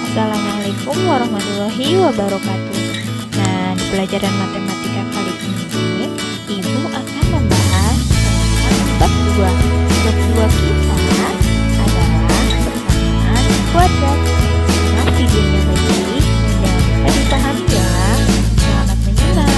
Assalamualaikum warahmatullahi wabarakatuh. Nah, di pelajaran matematika kali ini, Ibu akan membahas tentang bab 2. Bab 2 kita adalah persamaan kuadrat. Simak videonya baik-baik dan jangan lupa dipahami ya. Selamat menyimak.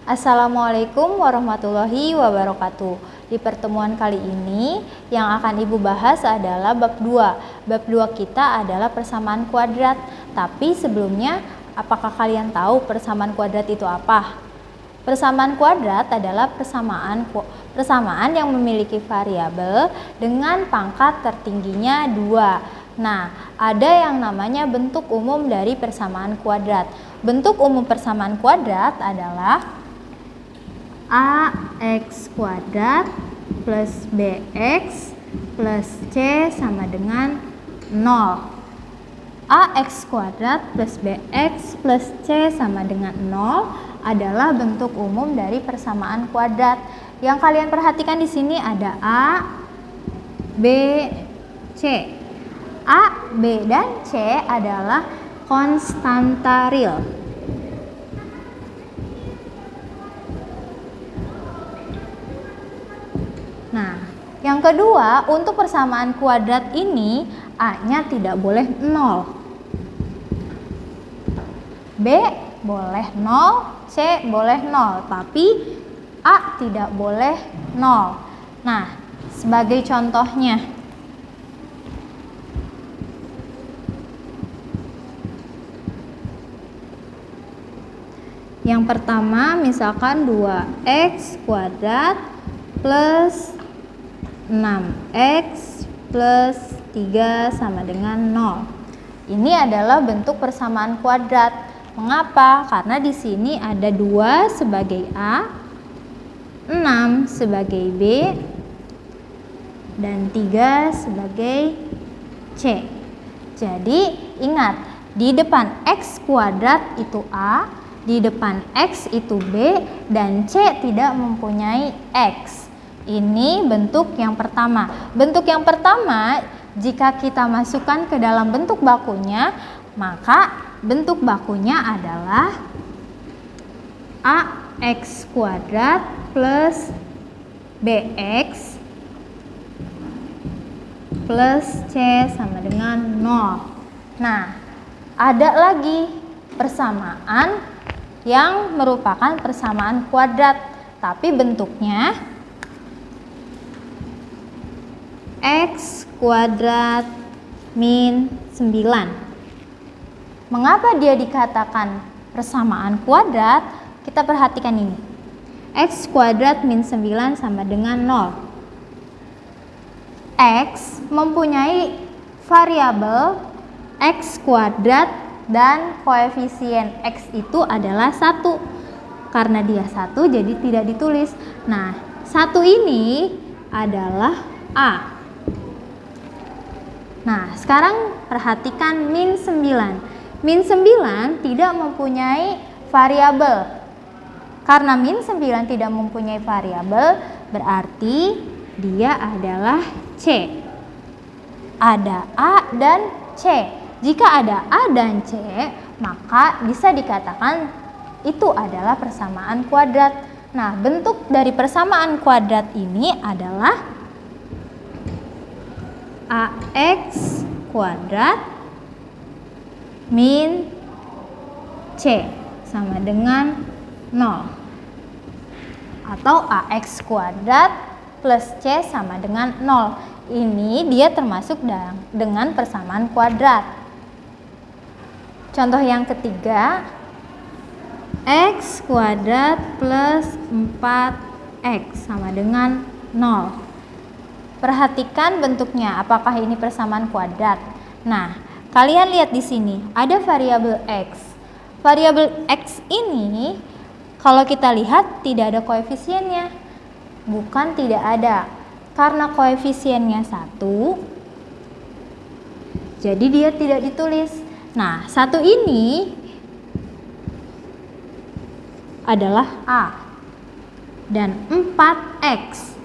Assalamualaikum warahmatullahi wabarakatuh. Di pertemuan kali ini yang akan Ibu bahas adalah bab 2. Bab 2 kita adalah persamaan kuadrat. Tapi sebelumnya, apakah kalian tahu persamaan kuadrat itu apa? Persamaan kuadrat adalah persamaan yang memiliki variabel dengan pangkat tertingginya 2. Nah, ada yang namanya bentuk umum dari persamaan kuadrat. Bentuk umum persamaan kuadrat adalah AX kuadrat plus BX plus C sama dengan 0. AX kuadrat plus BX plus C sama dengan 0 adalah bentuk umum dari persamaan kuadrat. Yang kalian perhatikan di sini ada A, B, C. A, B, dan C adalah konstanta real. Nah, yang kedua, untuk persamaan kuadrat ini A-nya tidak boleh 0. B boleh 0, C boleh 0, tapi A tidak boleh 0. Nah, sebagai contohnya, yang pertama misalkan 2x kuadrat plus 6x plus 3 sama dengan 0. Ini adalah bentuk persamaan kuadrat. Mengapa? Karena di sini ada 2 sebagai A, 6 sebagai B, dan 3 sebagai C. Jadi ingat, di depan x kuadrat itu A, di depan x itu B, dan C tidak mempunyai x. Ini bentuk yang pertama. Bentuk yang pertama, jika kita masukkan ke dalam bentuk bakunya, maka bentuk bakunya adalah AX kuadrat plus BX plus C sama dengan 0. Nah, ada lagi persamaan yang merupakan persamaan kuadrat, tapi bentuknya X kuadrat min 9. Mengapa dia dikatakan persamaan kuadrat? Kita perhatikan ini. X kuadrat min 9 sama dengan 0. X mempunyai variabel X kuadrat dan koefisien X itu adalah 1. Karena dia 1 jadi tidak ditulis. Nah, 1 ini adalah A. Nah, sekarang perhatikan min 9. Min 9 tidak mempunyai variabel. Karena min 9 tidak mempunyai variabel, berarti dia adalah C. Ada A dan C. Jika ada A dan C, maka bisa dikatakan itu adalah persamaan kuadrat. Nah, bentuk dari persamaan kuadrat ini adalah AX kuadrat min C sama dengan 0. Atau AX kuadrat plus C sama dengan 0. Ini dia termasuk dengan persamaan kuadrat. Contoh yang ketiga, X kuadrat plus 4X sama dengan 0. Perhatikan bentuknya, apakah ini persamaan kuadrat? Nah, kalian lihat di sini, ada variabel X. Variabel X ini, kalau kita lihat, tidak ada koefisiennya. Bukan tidak ada. Karena koefisiennya 1, jadi dia tidak ditulis. Nah, 1 ini adalah A dan 4X.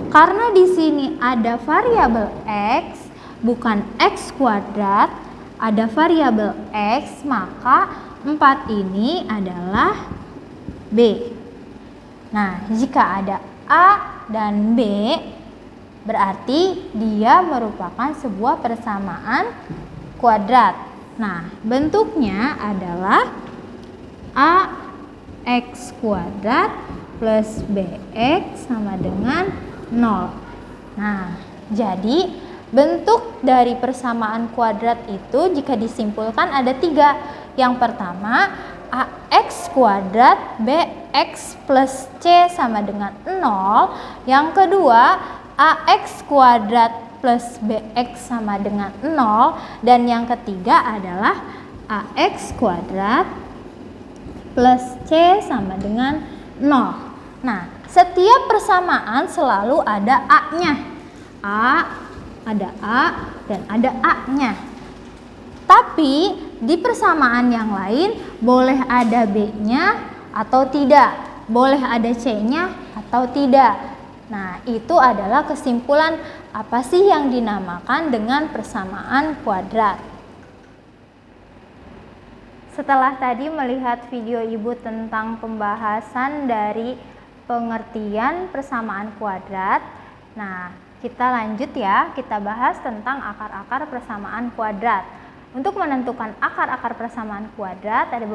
Karena di sini ada variabel X, bukan X kuadrat, ada variabel X, maka 4 ini adalah B. Nah, jika ada A dan B, berarti dia merupakan sebuah persamaan kuadrat. Nah, bentuknya adalah AX kuadrat plus BX sama dengan 0. Nah, jadi bentuk dari persamaan kuadrat itu jika disimpulkan ada 3. Yang pertama, AX kuadrat BX plus C sama dengan 0. Yang kedua, AX kuadrat plus BX sama dengan 0. Dan yang ketiga adalah AX kuadrat plus C sama dengan 0. Nah, setiap persamaan selalu ada A-nya. Ada A dan ada A-nya. Tapi di persamaan yang lain boleh ada B-nya atau tidak, boleh ada C-nya atau tidak. Nah, itu adalah kesimpulan apa sih yang dinamakan dengan persamaan kuadrat. Setelah tadi melihat video Ibu tentang pembahasan dari pengertian persamaan kuadrat, nah kita lanjut ya, kita bahas tentang akar-akar persamaan kuadrat. Untuk menentukan akar-akar persamaan kuadrat ada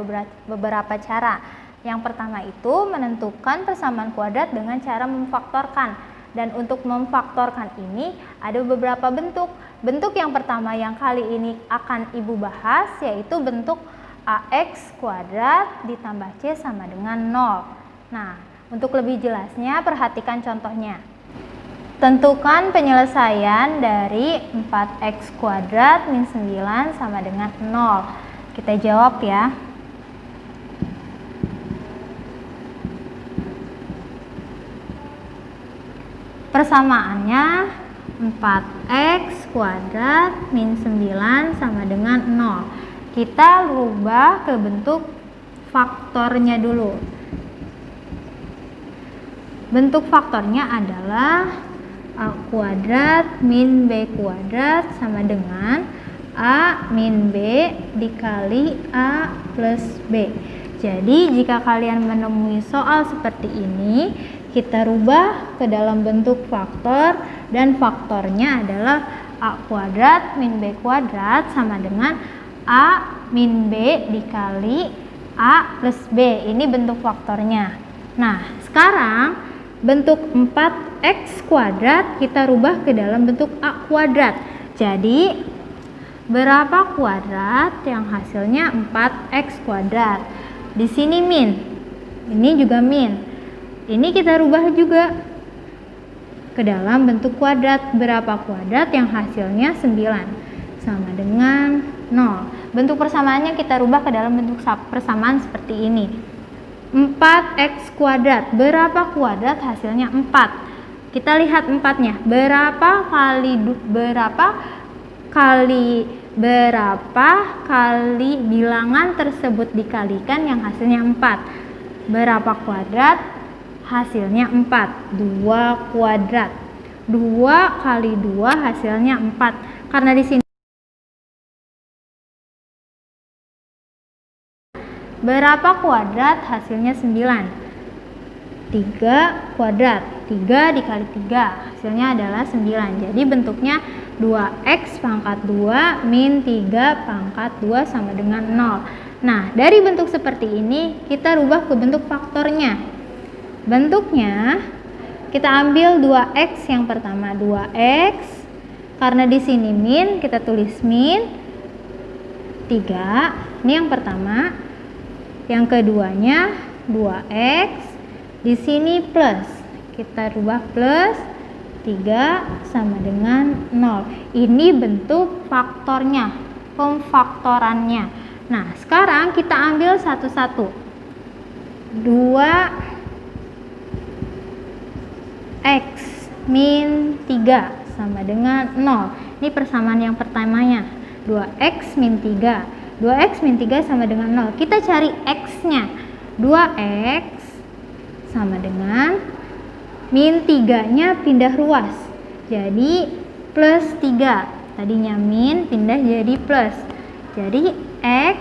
beberapa cara. Yang pertama itu menentukan persamaan kuadrat dengan cara memfaktorkan. Dan untuk memfaktorkan ini ada beberapa bentuk. Bentuk yang pertama yang kali ini akan Ibu bahas yaitu bentuk AX kuadrat ditambah C sama dengan 0. Nah, untuk lebih jelasnya perhatikan contohnya. Tentukan penyelesaian dari 4X kuadrat min 9 sama dengan 0. Kita jawab ya. Persamaannya 4X kuadrat min 9 sama dengan 0. Kita rubah ke bentuk faktornya dulu. Bentuk faktornya adalah A kuadrat min B kuadrat sama dengan A min B dikali A plus B. Jadi jika kalian menemui soal seperti ini, kita rubah ke dalam bentuk faktor dan faktornya adalah A kuadrat min B kuadrat sama dengan A min B dikali A plus B. Ini bentuk faktornya. Nah, sekarang bentuk 4X kuadrat kita rubah ke dalam bentuk A kuadrat. Jadi, berapa kuadrat yang hasilnya 4X kuadrat? Di sini min, ini juga min. Ini kita rubah juga ke dalam bentuk kuadrat. Berapa kuadrat yang hasilnya 9? Sama dengan 0. Bentuk persamaannya kita rubah ke dalam bentuk persamaan seperti ini. 4X kuadrat, berapa kuadrat hasilnya 4? Kita lihat 4-nya, berapa kali bilangan tersebut dikalikan yang hasilnya 4. Berapa kuadrat hasilnya 4? 2 kuadrat. 2 kali 2 hasilnya 4. Karena di sini berapa kuadrat hasilnya 9? 3 kuadrat. 3 dikali 3 hasilnya adalah 9. Jadi bentuknya 2X pangkat 2 min 3 pangkat 2 sama dengan 0. Nah, dari bentuk seperti ini kita rubah ke bentuk faktornya. Bentuknya kita ambil 2X yang pertama, 2X. Karena di sini min, kita tulis min 3. Ini yang pertama. Yang keduanya 2X, di sini plus, kita rubah plus 3 sama dengan 0. Ini bentuk faktornya, pemfaktorannya. Nah, sekarang kita ambil satu-satu. 2X min 3 sama dengan 0. Ini persamaan yang pertamanya, 2X min 3. 2X min 3 sama dengan 0. Kita cari X-nya. 2x sama dengan min 3-nya pindah ruas. Jadi plus 3. Tadinya min pindah jadi plus. Jadi x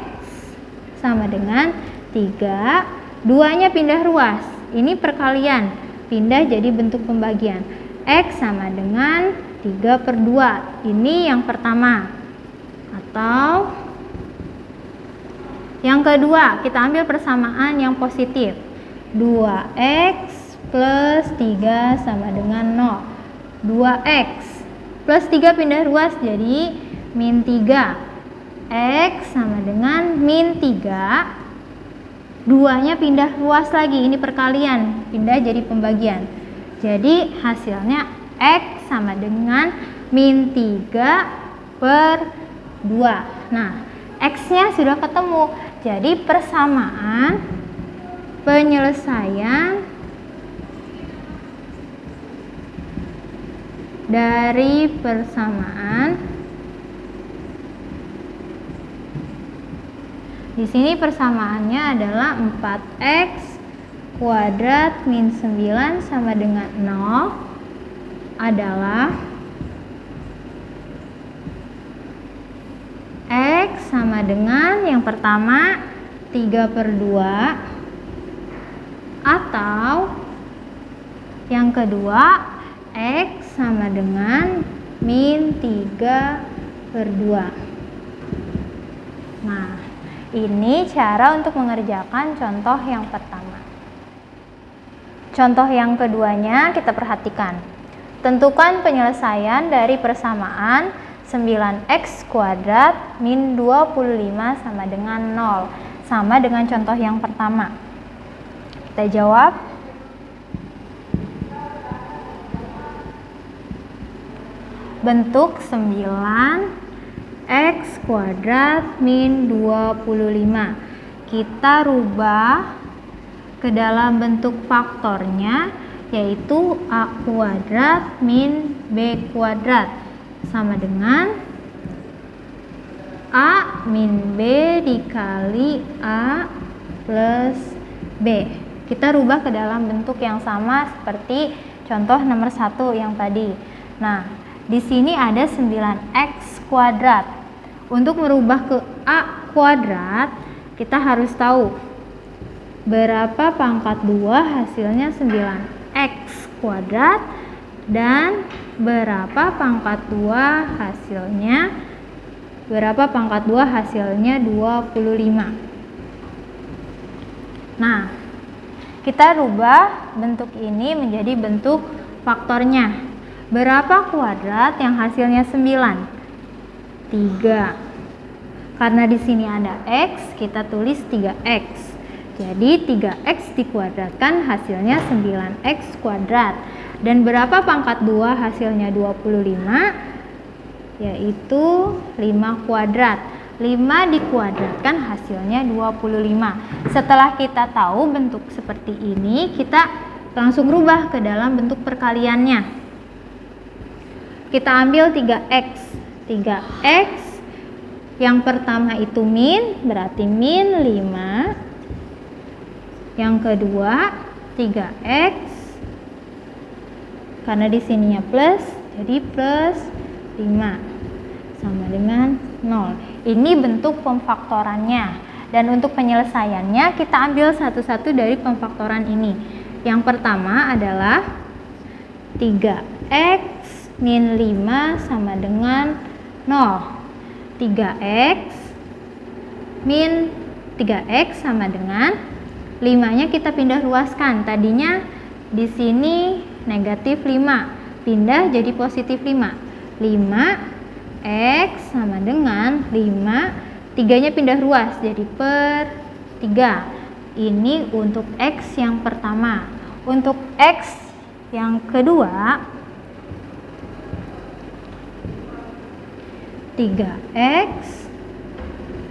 sama dengan 3. 2-nya pindah ruas. Ini perkalian. Pindah jadi bentuk pembagian. X sama dengan 3/2. Ini yang pertama. Atau yang kedua, kita ambil persamaan yang positif. 2x plus 3 sama dengan 0. 2x plus 3 pindah ruas jadi min 3. X sama dengan min 3. 2-nya pindah ruas lagi, ini perkalian, pindah jadi pembagian. Jadi hasilnya X sama dengan min 3/2. Nah, X-nya sudah ketemu. Jadi persamaan penyelesaian dari persamaan di sini persamaannya adalah 4x kuadrat min 9 sama dengan 0 adalah x sama dengan yang pertama 3/2 atau yang kedua x sama dengan min 3/2. Nah, ini cara untuk mengerjakan contoh yang pertama. Contoh yang keduanya kita perhatikan. Tentukan penyelesaian dari persamaan 9x kuadrat min 25 sama dengan 0. Sama dengan contoh yang pertama. Kita jawab. Bentuk 9x kuadrat min 25. Kita rubah ke dalam bentuk faktornya, yaitu a kuadrat min b kuadrat sama dengan a min b dikali a plus b. Kita rubah ke dalam bentuk yang sama seperti contoh nomor 1 yang tadi. Nah, di sini ada 9x kuadrat. Untuk merubah ke a kuadrat, kita harus tahu berapa pangkat 2 hasilnya 9x kuadrat dan berapa pangkat 2 hasilnya 25. Nah, kita rubah bentuk ini menjadi bentuk faktornya. Berapa kuadrat yang hasilnya 9? 3. Karena di sini ada x, kita tulis 3x. Jadi 3x dikuadratkan hasilnya 9x kuadrat. Dan berapa pangkat 2 hasilnya 25? Yaitu 5 kuadrat. 5 dikuadratkan hasilnya 25. Setelah kita tahu bentuk seperti ini, kita langsung rubah ke dalam bentuk perkaliannya. Kita ambil 3x. 3x yang pertama itu min, berarti min 5. Yang kedua 3x, karena di sininya plus, jadi plus 5 sama dengan 0. Ini bentuk pemfaktorannya. Dan untuk penyelesaiannya kita ambil satu-satu dari pemfaktoran ini. Yang pertama adalah 3x min 5 sama dengan 0. 3x min 3x sama dengan 5-nya kita pindah ruaskan. Tadinya di sini negatif 5, pindah jadi positif 5. 5x sama dengan 5, 3-nya pindah ruas jadi per 3. Ini untuk x yang pertama. Untuk x yang kedua, 3x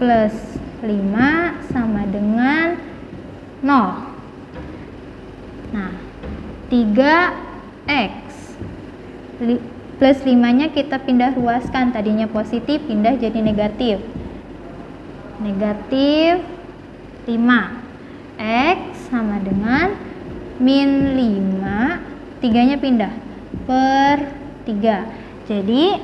plus 5 sama dengan 0. Nah, 3x plus 5-nya kita pindah ruaskan. Tadinya positif, pindah jadi negatif. Negatif 5. X sama dengan min 5, 3-nya pindah, per 3. Jadi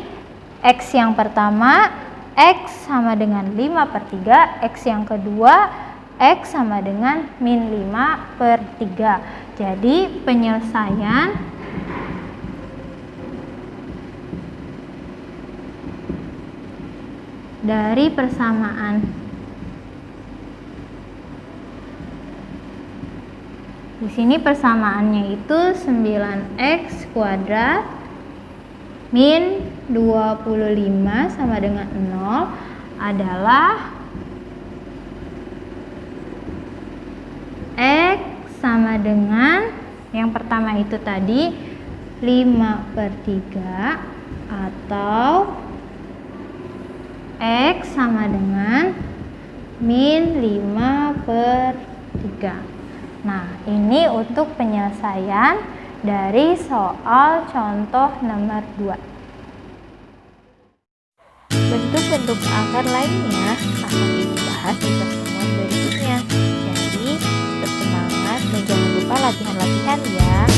X yang pertama, X sama dengan 5 per 3. X yang kedua, X sama dengan min 5 per 3. Jadi penyelesaian dari persamaan di sini persamaannya itu 9x kuadrat min 25 sama dengan 0 adalah X sama dengan yang pertama itu tadi 5 per 3 atau X sama dengan min 5 per 3. Nah, ini untuk penyelesaian dari soal contoh nomor 2. Bentuk-bentuk akar lainnya akan dibahas di pertemuan berikutnya. Jadi, tetap semangat dan jangan lupa latihan-latihan ya.